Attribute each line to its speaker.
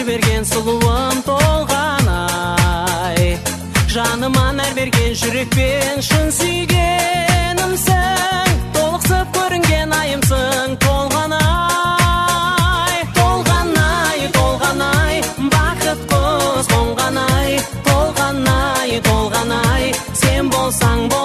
Speaker 1: жіберген сұлуым толғанай, жаныма нәр берген жүрекпен шын сүйгенімсің, толықсып көрінген айымсың толғанай, толғанай, толғанай, бақыт құс қонғанай, толғанай, толғанай, сен болсаң бол